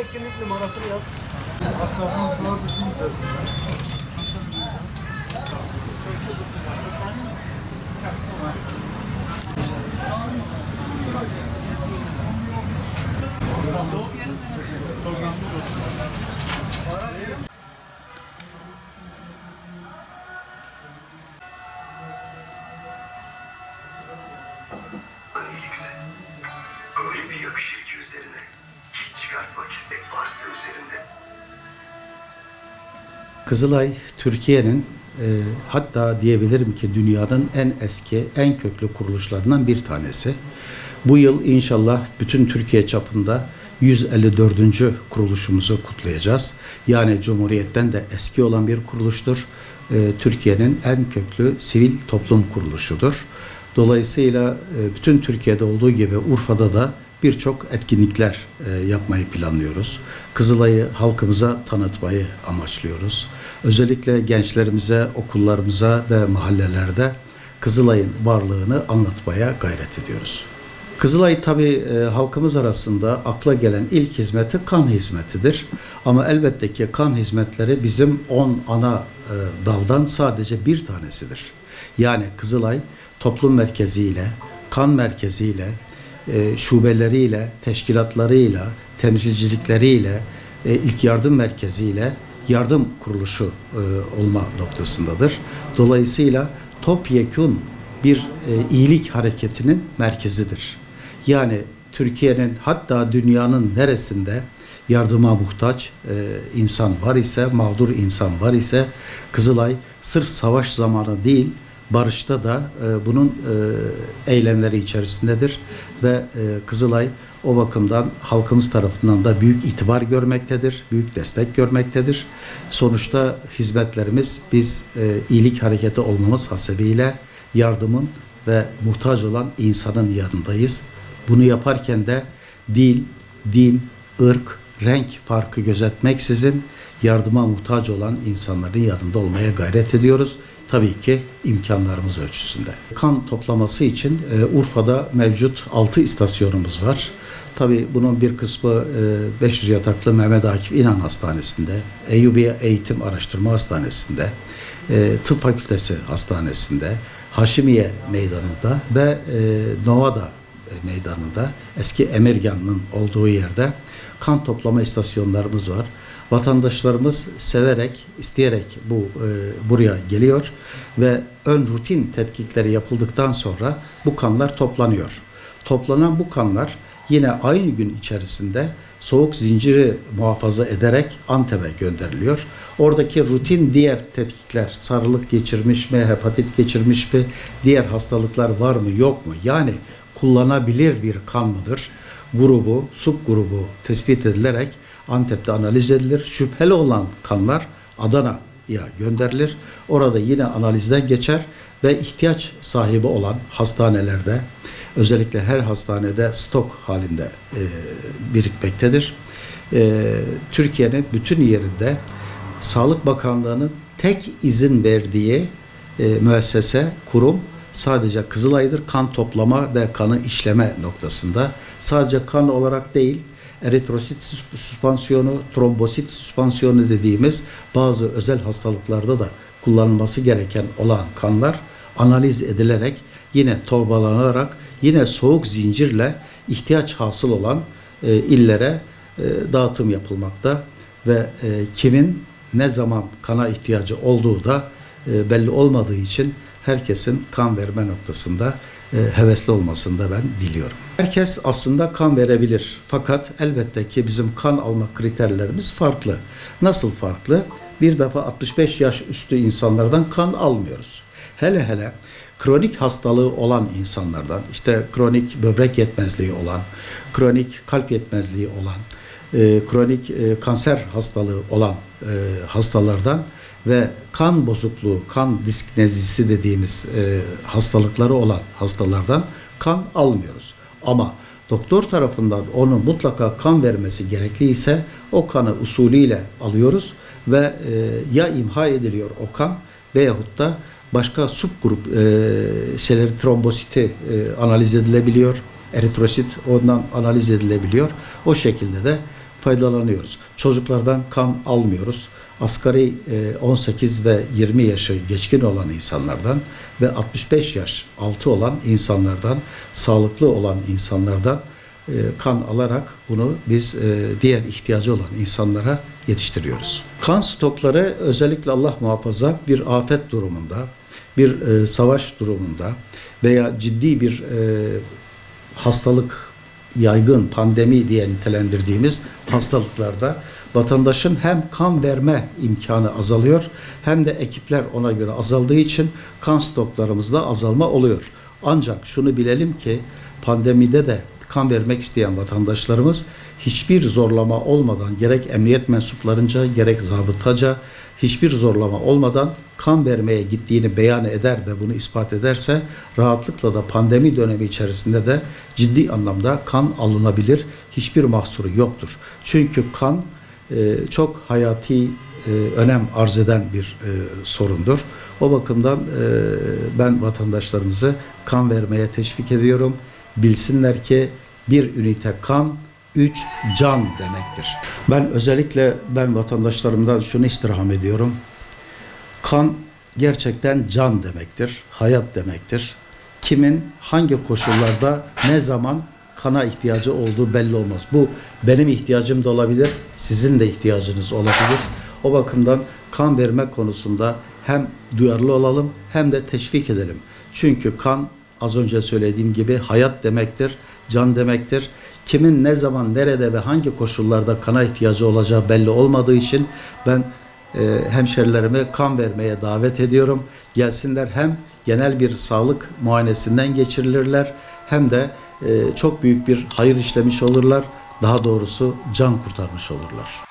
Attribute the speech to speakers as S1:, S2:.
S1: kimlik numarasını yaz.
S2: Asabın kulağı düşmüştür.
S3: İyilikse öyle bir yakışır ki üzerine hiç çıkartmak istek varsa üzerinde.
S4: Kızılay, Türkiye'nin hatta diyebilirim ki dünyanın en eski, en köklü kuruluşlarından bir tanesi. Bu yıl inşallah bütün Türkiye çapında 154. kuruluşumuzu kutlayacağız. Yani Cumhuriyet'ten de eski olan bir kuruluştur. Türkiye'nin en köklü sivil toplum kuruluşudur. Dolayısıyla bütün Türkiye'de olduğu gibi Urfa'da da birçok etkinlikler yapmayı planlıyoruz. Kızılay'ı halkımıza tanıtmayı amaçlıyoruz. Özellikle gençlerimize, okullarımıza ve mahallelerde Kızılay'ın varlığını anlatmaya gayret ediyoruz. Kızılay tabii halkımız arasında akla gelen ilk hizmeti kan hizmetidir. Ama elbette ki kan hizmetleri bizim 10 ana daldan sadece bir tanesidir. Yani Kızılay toplum merkeziyle, kan merkeziyle, şubeleriyle, teşkilatlarıyla, temsilcilikleriyle, ilk yardım merkeziyle yardım kuruluşu olma noktasındadır. Dolayısıyla topyekün bir iyilik hareketinin merkezidir. Yani Türkiye'nin hatta dünyanın neresinde yardıma muhtaç insan var ise, mağdur insan var ise Kızılay sırf savaş zamanı değil, barışta da bunun eylemleri içerisindedir ve Kızılay o bakımdan halkımız tarafından da büyük itibar görmektedir, büyük destek görmektedir. Sonuçta hizmetlerimiz biz iyilik hareketi olmamız hasebiyle yardımın ve muhtaç olan insanın yanındayız. Bunu yaparken de dil, din, ırk, renk farkı gözetmeksizin yardıma muhtaç olan insanların yanında olmaya gayret ediyoruz. Tabii ki imkanlarımız ölçüsünde. Kan toplaması için Urfa'da mevcut 6 istasyonumuz var. Tabii bunun bir kısmı 500 yataklı Mehmet Akif İnan Hastanesi'nde, Eyyubiye Eğitim Araştırma Hastanesi'nde, Tıp Fakültesi Hastanesi'nde, Haşimiye Meydanı'nda ve Novada Meydanı'nda, eski Emirgan'ın olduğu yerde kan toplama istasyonlarımız var. Vatandaşlarımız severek, isteyerek buraya geliyor ve ön rutin tetkikleri yapıldıktan sonra bu kanlar toplanıyor. Toplanan bu kanlar yine aynı gün içerisinde soğuk zinciri muhafaza ederek Antep'e gönderiliyor. Oradaki rutin diğer tetkikler, sarılık geçirmiş mi, hepatit geçirmiş mi, diğer hastalıklar var mı yok mu? Yani kullanabilir bir kan mıdır? Grubu, subgrubu tespit edilerek Antep'te analiz edilir. Şüpheli olan kanlar Adana'ya gönderilir. Orada yine analizden geçer ve ihtiyaç sahibi olan hastanelerde, özellikle her hastanede stok halinde birikmektedir. Türkiye'nin bütün yerinde Sağlık Bakanlığı'nın tek izin verdiği müessese, kurum sadece Kızılay'dır. Kan toplama ve kanı işleme noktasında. Sadece kan olarak değil, eritrosit süspansiyonu, trombosit süspansiyonu dediğimiz bazı özel hastalıklarda da kullanılması gereken olan kanlar analiz edilerek, yine torbalanarak, yine soğuk zincirle ihtiyaç hasıl olan illere dağıtım yapılmakta ve kimin ne zaman kana ihtiyacı olduğu da belli olmadığı için herkesin kan verme noktasında hevesli olmasını da ben diliyorum. Herkes aslında kan verebilir. Fakat elbette ki bizim kan alma kriterlerimiz farklı. Nasıl farklı? Bir defa 65 yaş üstü insanlardan kan almıyoruz. Hele hele kronik hastalığı olan insanlardan, işte kronik böbrek yetmezliği olan, kronik kalp yetmezliği olan, kronik kanser hastalığı olan hastalardan ve kan bozukluğu, kan disknezisi dediğimiz hastalıkları olan hastalardan kan almıyoruz. Ama doktor tarafından onun mutlaka kan vermesi gerekliyse o kanı usulüyle alıyoruz ve ya imha ediliyor o kan veyahut da başka subgrup trombositi analiz edilebiliyor. Eritrosit ondan analiz edilebiliyor. O şekilde de faydalanıyoruz. Çocuklardan kan almıyoruz. Asgari 18 ve 20 yaşı geçkin olan insanlardan ve 65 yaş altı olan insanlardan, sağlıklı olan insanlardan kan alarak bunu biz diğer ihtiyacı olan insanlara yetiştiriyoruz. Kan stokları özellikle Allah muhafaza bir afet durumunda, bir savaş durumunda veya ciddi bir hastalık, yaygın pandemi diye nitelendirdiğimiz hastalıklarda vatandaşın hem kan verme imkanı azalıyor hem de ekipler ona göre azaldığı için kan stoklarımızda azalma oluyor. Ancak şunu bilelim ki pandemide de kan vermek isteyen vatandaşlarımız hiçbir zorlama olmadan gerek emniyet mensuplarınca gerek zabıtaca hiçbir zorlama olmadan kan vermeye gittiğini beyan eder ve bunu ispat ederse rahatlıkla da pandemi dönemi içerisinde de ciddi anlamda kan alınabilir. Hiçbir mahsuru yoktur. Çünkü kan çok hayati önem arz eden bir sorundur. O bakımdan ben vatandaşlarımızı kan vermeye teşvik ediyorum. Bilsinler ki bir ünite kan 3 can demektir. Ben özellikle vatandaşlarımdan şunu istirham ediyorum. Kan gerçekten can demektir, hayat demektir. Kimin hangi koşullarda ne zaman kana ihtiyacı olduğu belli olmaz. Bu benim ihtiyacım da olabilir, sizin de ihtiyacınız olabilir. O bakımdan kan verme konusunda hem duyarlı olalım hem de teşvik edelim. Çünkü kan az önce söylediğim gibi hayat demektir, can demektir. Kimin ne zaman, nerede ve hangi koşullarda kana ihtiyacı olacağı belli olmadığı için ben hemşerilerimi kan vermeye davet ediyorum. Gelsinler, hem genel bir sağlık muayenesinden geçirilirler hem de çok büyük bir hayır işlemiş olurlar. Daha doğrusu can kurtarmış olurlar.